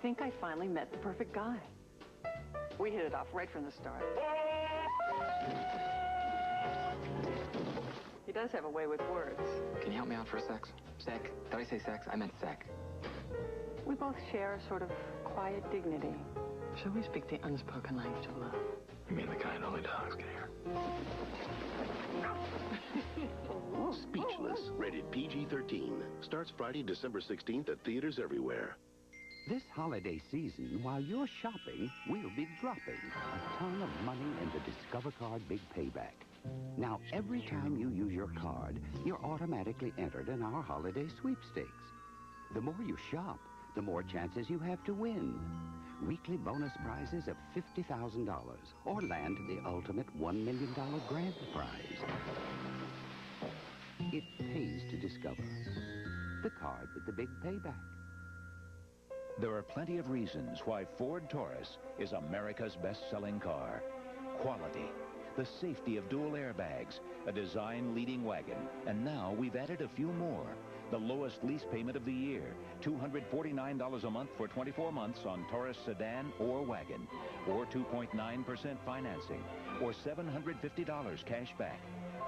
think I finally met the perfect guy. We hit it off right from the start. He does have a way with words. Can you help me out for a sec? Sec? Did I say sex? I meant sec. We both share a sort of quiet dignity. Shall we speak the unspoken language of love? You mean the kind only dogs can hear? Speechless, rated PG-13. Starts Friday, December 16th at theaters everywhere. This holiday season, while you're shopping, we'll be dropping a ton of money in the Discover Card Big Payback. Now, every time you use your card, you're automatically entered in our holiday sweepstakes. The more you shop, the more chances you have to win. Weekly bonus prizes of $50,000 or land the ultimate $1 million grand prize. It pays to discover. The card with the big payback. There are plenty of reasons why Ford Taurus is America's best-selling car. Quality, the safety of dual airbags, a design-leading wagon, and now we've added a few more. The lowest lease payment of the year, $249 a month for 24 months on Taurus sedan or wagon, or 2.9% financing, or $750 cash back.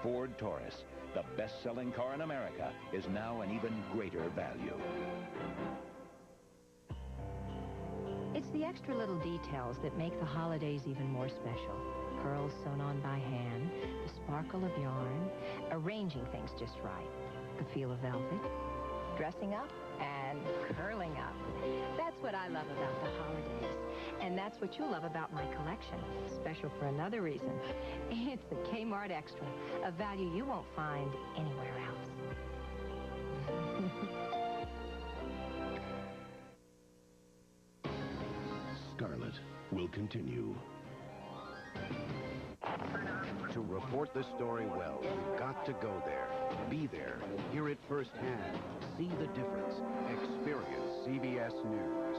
Ford Taurus, the best-selling car in America, is now an even greater value. It's the extra little details that make the holidays even more special. Pearls sewn on by hand, the sparkle of yarn, arranging things just right, the feel of velvet, dressing up and curling up. That's what I love about the holidays. And that's what you'll love about my collection. Special for another reason. It's the Kmart Extra, a value you won't find anywhere else. Scarlet will continue. To report the story well, you've got to go there. Be there. Hear it firsthand. See the difference. Experience CBS News.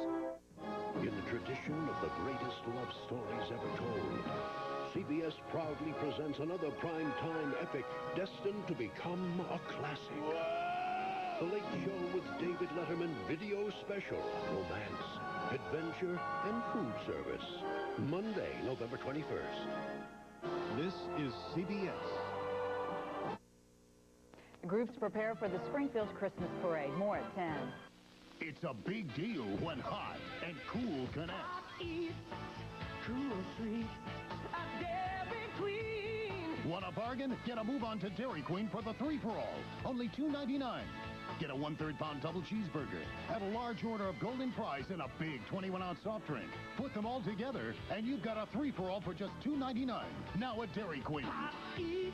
In the tradition of the greatest love stories ever told, CBS proudly presents another primetime epic destined to become a classic. Whoa! The Late Show with David Letterman video special on romance, adventure, and food service. Monday, November 21st. This is CBS. Groups prepare for the Springfield's Christmas Parade. More at 10. It's a big deal when hot and cool connect. Cool treats, a Dairy Queen. Want a bargain? Get a move on to Dairy Queen for the 3-for-all. Only $2.99. Get a 1/3 pound double cheeseburger. Add a large order of golden fries and a big 21-ounce soft drink. Put them all together, and you've got a 3-for-all for just $2.99. Now at Dairy Queen. Hot eat,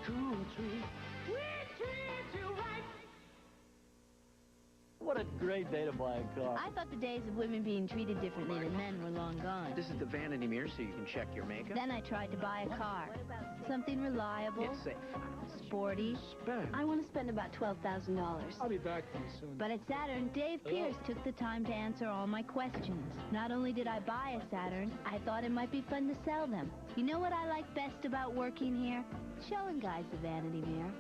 cool treats, we treat you right. What a great day to buy a car. I thought the days of women being treated differently than men were long gone. This is the vanity mirror so you can check your makeup. Then I tried to buy a car. Something reliable. It's safe. Sporty. I want to spend about $12,000. I'll be back pretty soon. But at Saturn, Dave Pierce took the time to answer all my questions. Not only did I buy a Saturn, I thought it might be fun to sell them. You know what I like best about working here? Showing guys the vanity mirror.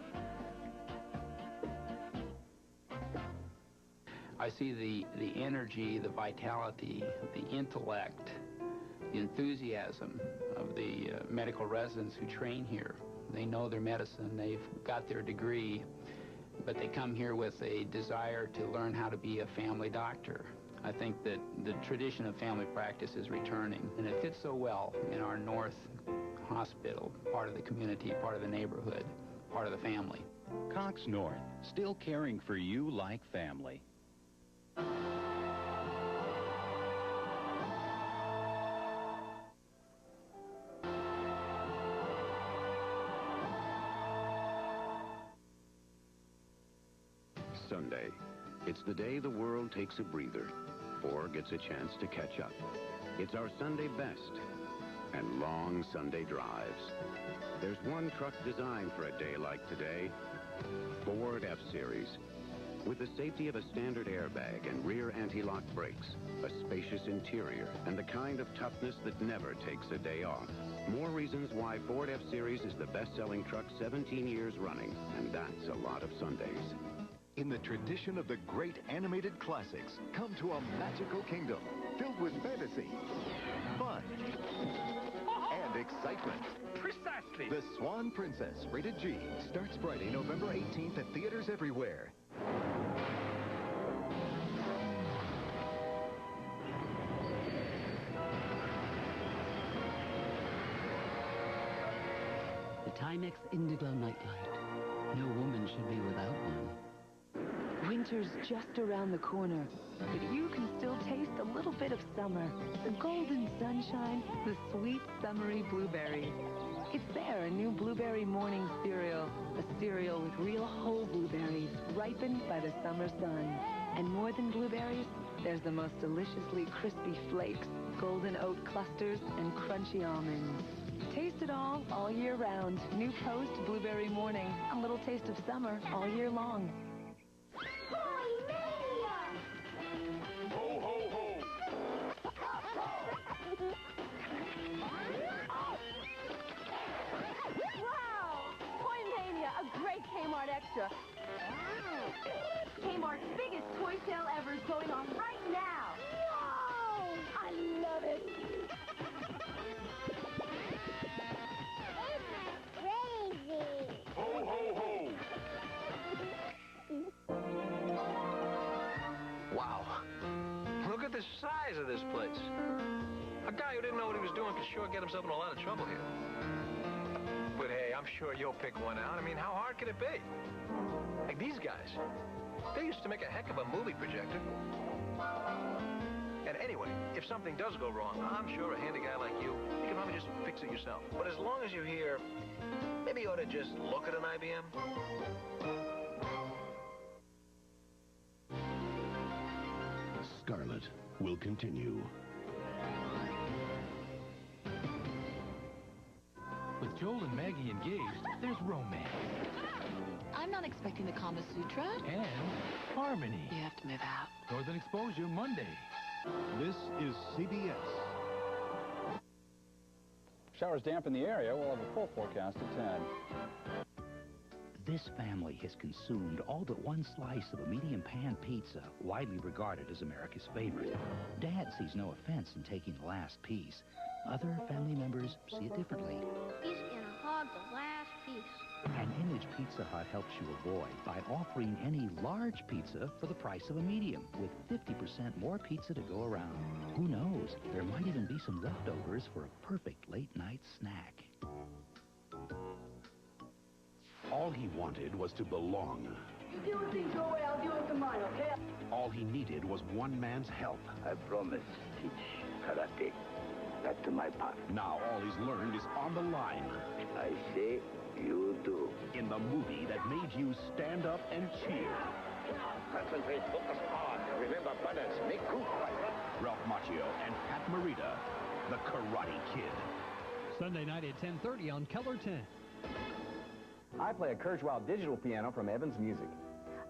I see the energy, the vitality, the intellect, the enthusiasm of the medical residents who train here. They know their medicine, they've got their degree, but they come here with a desire to learn how to be a family doctor. I think that the tradition of family practice is returning, and it fits so well in our North Hospital, part of the community, part of the neighborhood, part of the family. Cox North, still caring for you like family. Sunday. It's the day the world takes a breather or gets a chance to catch up. It's our Sunday best and long Sunday drives. There's one truck designed for a day like today, Ford F-Series. With the safety of a standard airbag and rear anti-lock brakes, a spacious interior, and the kind of toughness that never takes a day off. More reasons why Ford F-Series is the best-selling truck 17 years running, and that's a lot of Sundays. In the tradition of the great animated classics, come to a magical kingdom filled with fantasy, fun, and excitement. Precisely. The Swan Princess, rated G, starts Friday, November 18th at theaters everywhere. The Timex Indigo Nightlight. No woman should be without one. Winter's just around the corner, but you can still taste a little bit of summer. The golden sunshine, the sweet summery blueberries. It's there, a new blueberry morning cereal. A cereal with real whole blueberries, ripened by the summer sun. And more than blueberries, there's the most deliciously crispy flakes, golden oat clusters, and crunchy almonds. Taste it all year round. New Post Blueberry Morning. A little taste of summer all year long. Ho, ho, ho. Wow! Toy Mania, a great Kmart extra. Kmart's biggest toy sale ever is going on right now. Whoa! I love it. Crazy. Ho, ho, ho. Wow. Look at the size of this place. A guy who didn't know what he was doing could sure get himself in a lot of trouble here. But hey, I'm sure you'll pick one out. I mean, how hard could it be? Like these guys. They used to make a heck of a movie projector. And anyway, if something does go wrong, I'm sure a handy guy like you can probably just fix it yourself. But as long as you're here, maybe you ought to just look at an IBM. Scarlet will continue. With Joel and Maggie engaged, there's romance. I'm not expecting the Kama Sutra. And harmony. You have to move out. Northern Exposure Monday. This is CBS. Showers damp in the area. We'll have a full forecast at 10. This family has consumed all but one slice of a medium pan pizza, widely regarded as America's favorite. Dad sees no offense in taking the last piece. Other family members see it differently. He's gonna hog the last piece. An image Pizza Hut helps you avoid by offering any large pizza for the price of a medium, with 50% more pizza to go around. Who knows? There might even be some leftovers for a perfect late-night snack. All he wanted was to belong. You do things your way, I'll do it to mine, okay? All he needed was one man's help. I promise, teach karate. Back to my part. Now all he's learned is on the line. I say, you do. In the movie that made you stand up and cheer. Concentrate, focus hard. Remember, brothers, make group. Ralph Macchio and Pat Morita, the Karate Kid. Sunday night at 10:30 on KOLR 10. I play a Kurzweil digital piano from Evans Music.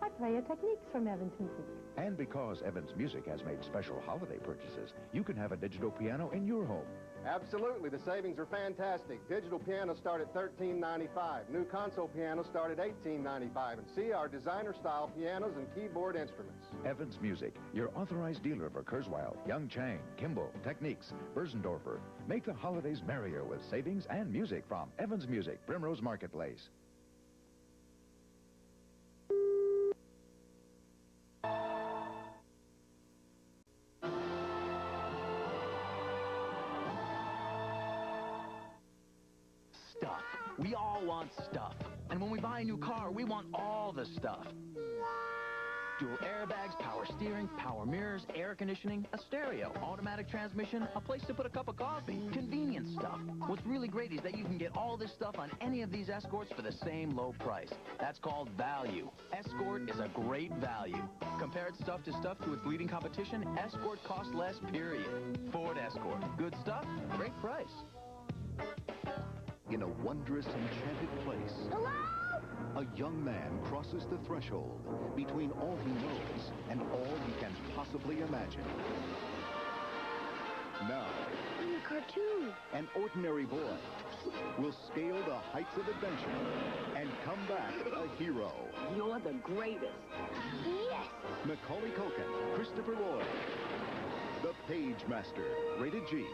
I play a Techniques from Evans Music. And because Evans Music has made special holiday purchases, you can have a digital piano in your home. Absolutely. The savings are fantastic. Digital pianos start at $13.95. New console pianos start at $18.95. And see our designer-style pianos and keyboard instruments. Evans Music, your authorized dealer for Kurzweil, Young Chang, Kimball, Techniques, Berzendorfer. Make the holidays merrier with savings and music from Evans Music, Primrose Marketplace. Stuff. We all want stuff. And when we buy a new car, we want all the stuff. Dual airbags, power steering, power mirrors, air conditioning, a stereo, automatic transmission, a place to put a cup of coffee, convenience stuff. What's really great is that you can get all this stuff on any of these Escorts for the same low price. That's called value. Escort is a great value. Compared stuff to stuff to its leading competition, Escort costs less, period. Ford Escort. Good stuff, great price. In a wondrous, enchanted place, Hello? a young man crosses the threshold between all he knows and all he can possibly imagine. Now, I'm a cartoon. an ordinary boy will scale the heights of adventure and come come back a hero. You're the greatest. Yes! Macaulay Culkin, Christopher Lloyd. The Page Master, rated G.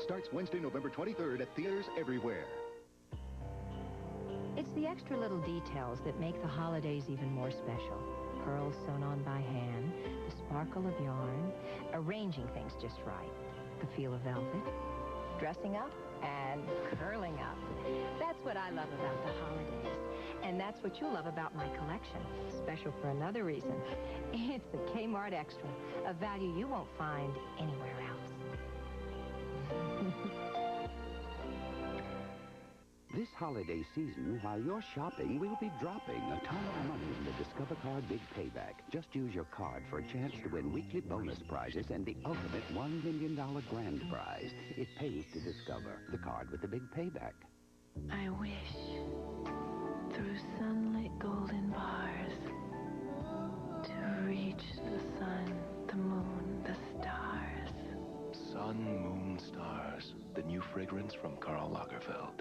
Starts Wednesday, November 23rd at theaters everywhere. It's the extra little details that make the holidays even more special. Pearls sewn on by hand, the sparkle of yarn, arranging things just right, the feel of velvet, dressing up, and curling up. That's what I love about the holidays. And that's what you'll love about my collection. Special for another reason. It's the Kmart Extra, a value you won't find anywhere else. This holiday season, while you're shopping, we'll be dropping a ton of money in the Discover Card Big Payback. Just use your card for a chance to win weekly bonus prizes and the ultimate $1 million grand prize. It pays to Discover, the card with the big payback. I wish, through sunlit golden bars, to reach the sun, the moon, the stars. Sun, Moon, Stars, the new fragrance from Karl Lagerfeld.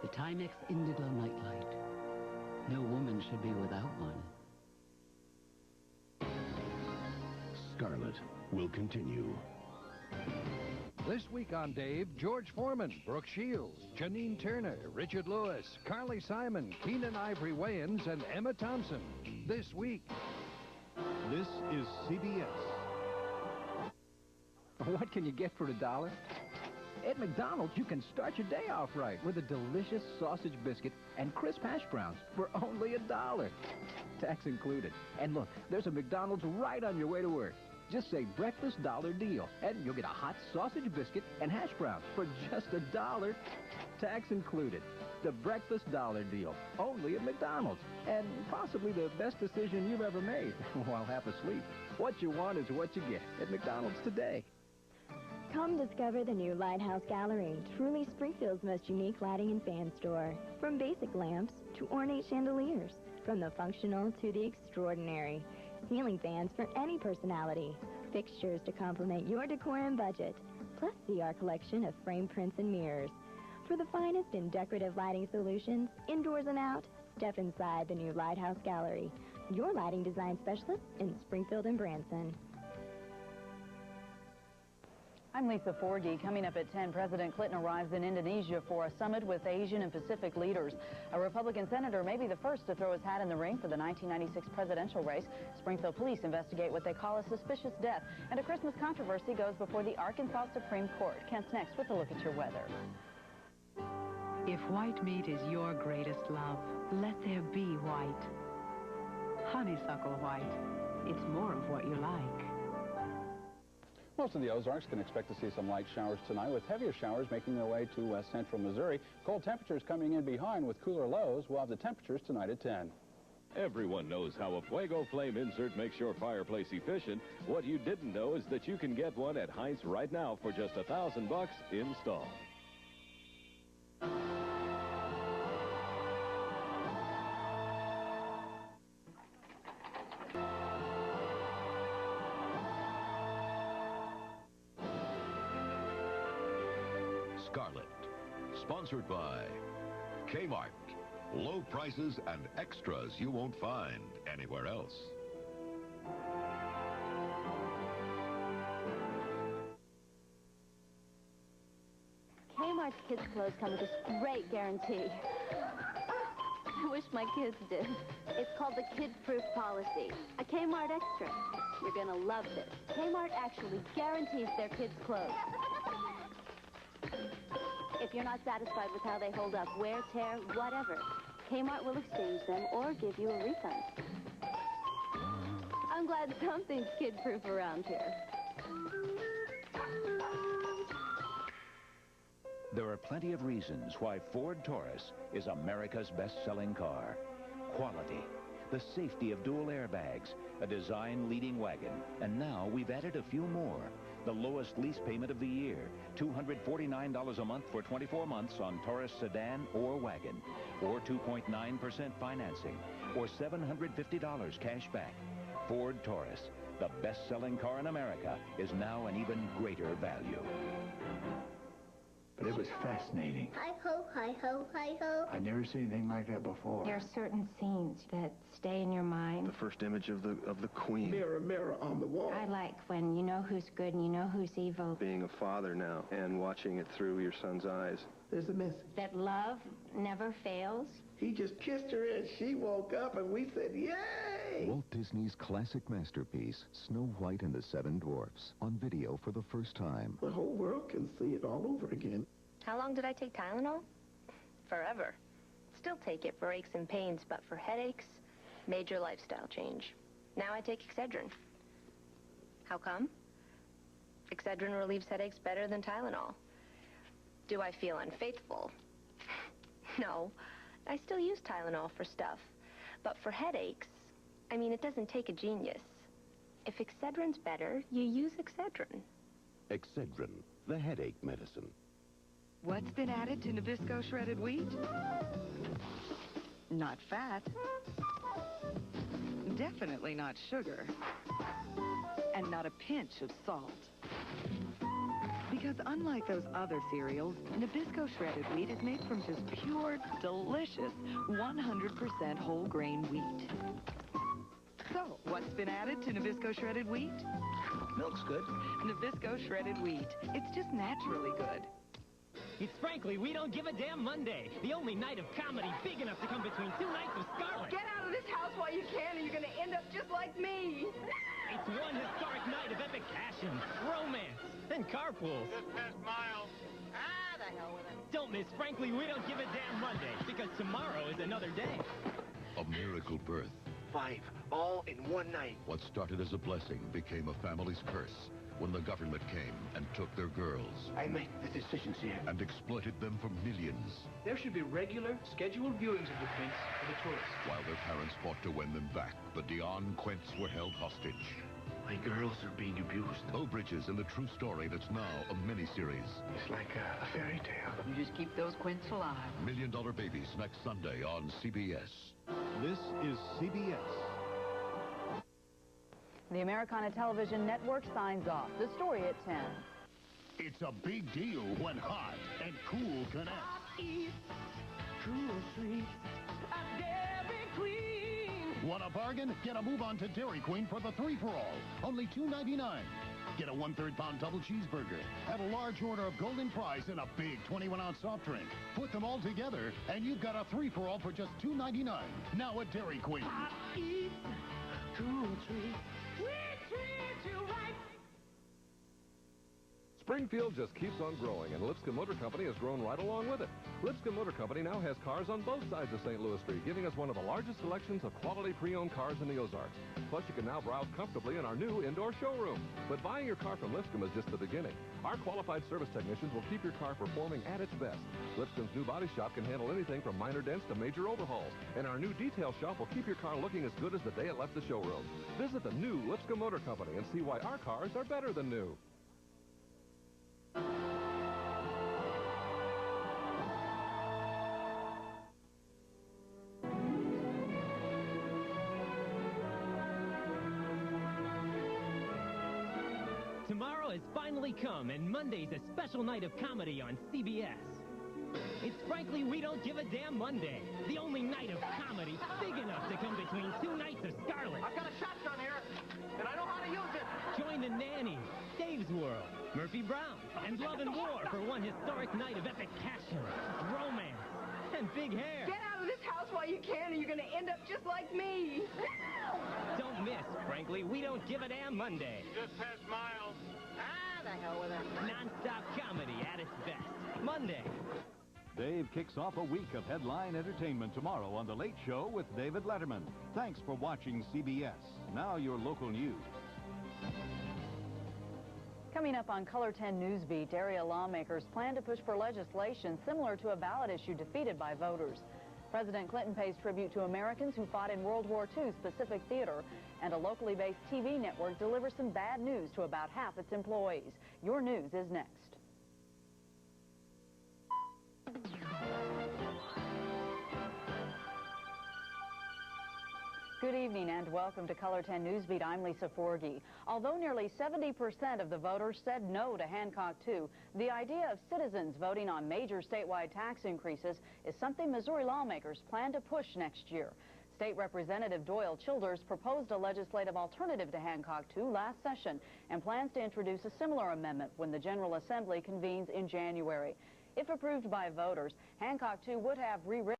The Timex Indigo Nightlight. No woman should be without one. Scarlet will continue. This week on Dave, George Foreman, Brooke Shields, Janine Turner, Richard Lewis, Carly Simon, Keenan Ivory Wayans, and Emma Thompson. This week. This is CBS. What can you get for $1? At McDonald's, you can start your day off right with a delicious sausage biscuit and crisp hash browns for only $1. Tax included. And look, there's a McDonald's right on your way to work. Just say breakfast dollar deal, and you'll get a hot sausage biscuit and hash browns for just $1. Tax included. The breakfast dollar deal, only at McDonald's. And possibly the best decision you've ever made while half asleep. What you want is what you get at McDonald's today. Come discover the new Lighthouse Gallery, truly Springfield's most unique lighting and fan store. From basic lamps to ornate chandeliers, from the functional to the extraordinary. Ceiling fans for any personality, fixtures to complement your decor and budget, plus see our collection of frame prints and mirrors. For the finest in decorative lighting solutions, indoors and out, step inside the new Lighthouse Gallery, your lighting design specialist in Springfield and Branson. I'm Lisa Forgy. Coming up at 10, President Clinton arrives in Indonesia for a summit with Asian and Pacific leaders. A Republican senator may be the first to throw his hat in the ring for the 1996 presidential race. Springfield police investigate what they call a suspicious death. And a Christmas controversy goes before the Arkansas Supreme Court. Kent's next with a look at your weather. If white meat is your greatest love, let there be white. Honeysuckle white. It's more of what you like. Most of the Ozarks can expect to see some light showers tonight, with heavier showers making their way to west central Missouri. Cold temperatures coming in behind with cooler lows. We'll have the temperatures tonight at 10. Everyone knows how a Fuego Flame insert makes your fireplace efficient. What you didn't know is that you can get one at Heinz right now for just $1,000 installed. Scarlet, sponsored by Kmart. Low prices and extras you won't find anywhere else. Kmart's kids' clothes come with this great guarantee. I wish my kids did. It's called the kid-proof policy. A Kmart Extra. You're gonna love this. Kmart actually guarantees their kids' clothes. If you're not satisfied with how they hold up, wear, tear, whatever, Kmart will exchange them or give you a refund. I'm glad something's kid-proof around here. There are plenty of reasons why Ford Taurus is America's best-selling car. Quality, the safety of dual airbags, a design-leading wagon. And now we've added a few more. The lowest lease payment of the year, $249 a month for 24 months on Taurus sedan or wagon, or 2.9% financing, or $750 cash back. Ford Taurus, the best-selling car in America, is now an even greater value. But it was fascinating. Hi-ho, hi-ho, hi-ho. I'd never seen anything like that before. There are certain scenes that stay in your mind. The first image of the queen. Mirror, mirror on the wall. I like when you know who's good and you know who's evil. Being a father now and watching it through your son's eyes. There's a message. That love never fails. He just kissed her and she woke up and we said, yay! Walt Disney's classic masterpiece, Snow White and the Seven Dwarfs, on video for the first time. The whole world can see it all over again. How long did I take Tylenol? Forever. Still take it for aches and pains, but for headaches, major lifestyle change. Now I take Excedrin. How come? Excedrin relieves headaches better than Tylenol. Do I feel unfaithful? No. I still use Tylenol for stuff. But for headaches, I mean, it doesn't take a genius. If Excedrin's better, you use Excedrin. Excedrin, the headache medicine. What's been added to Nabisco shredded wheat? Not fat. Definitely not sugar. And not a pinch of salt. Because unlike those other cereals, Nabisco shredded wheat is made from just pure, delicious, 100% whole grain wheat. So, what's been added to Nabisco shredded wheat? Milk's good. Nabisco shredded wheat. It's just naturally good. It's frankly, we don't give a damn Monday. The only night of comedy big enough to come between two nights of Scarlet. Get out of this house while you can, or you're going to end up just like me. It's one historic night of epic passion, romance, and carpools. Just past Miles. Ah, the hell with it. Don't miss Frankly, we don't give a damn Monday, because tomorrow is another day. A miracle birth. 5, all in one night. What started as a blessing became a family's curse when the government came and took their girls. I make the decisions here. And exploited them for millions. There should be regular, scheduled viewings of the prince for the tourists. While their parents fought to win them back, the Dion Quents were held hostage. My girls are being abused. Bo Bridges in the true story that's now a miniseries. It's like a fairy tale. You just keep those Quints alive. $1 Million Babies next Sunday on CBS. This is CBS. The Americana Television Network signs off. The story at 10. It's a big deal when hot and cool connect. Cool sweet. A Dairy Queen. Want a bargain? Get a move on to Dairy Queen for the 3-for-all. Only $2.99. Get a 1/3 pound double cheeseburger. Add a large order of Golden Fries and a big 21-ounce soft drink. Put them all together, and you've got a 3-for-all for just $2.99. Now at Dairy Queen. Cool treat. We treat you right. Springfield just keeps on growing, and Lipscomb Motor Company has grown right along with it. Lipscomb Motor Company now has cars on both sides of St. Louis Street, giving us one of the largest selections of quality pre-owned cars in the Ozarks. Plus, you can now browse comfortably in our new indoor showroom. But buying your car from Lipscomb is just the beginning. Our qualified service technicians will keep your car performing at its best. Lipscomb's new body shop can handle anything from minor dents to major overhauls. And our new detail shop will keep your car looking as good as the day it left the showroom. Visit the new Lipscomb Motor Company and see why our cars are better than new. Tomorrow has finally come, and Monday's a special night of comedy on CBS. It's Frankly, We Don't Give a Damn Monday, the only night of comedy big enough to come between two nights of Scarlet. I've got a shotgun here, and I know how to use it. Join the Nanny, Dave's World, Murphy Brown, and Love and War for one historic night of epic passion, romance, and big hair. Get out of this house while you can, or you're going to end up just like me. Don't miss, Frankly, We Don't Give a Damn Monday. Just past Miles. Ah, the hell with it. Non-stop comedy at its best. Monday. Dave kicks off a week of headline entertainment tomorrow on The Late Show with David Letterman. Thanks for watching CBS. Now your local news. Coming up on Color 10 Newsbeat, area lawmakers plan to push for legislation similar to a ballot issue defeated by voters. President Clinton pays tribute to Americans who fought in World War II's Pacific Theater, and a locally based TV network delivers some bad news to about half its employees. Your news is next. Good evening and welcome to Color 10 Newsbeat. I'm Lisa Forgey. Although nearly 70% of the voters said no to Hancock 2, the idea of citizens voting on major statewide tax increases is something Missouri lawmakers plan to push next year. State Representative Doyle Childers proposed a legislative alternative to Hancock 2 last session and plans to introduce a similar amendment when the General Assembly convenes in January. If approved by voters, Hancock 2 would have rewritten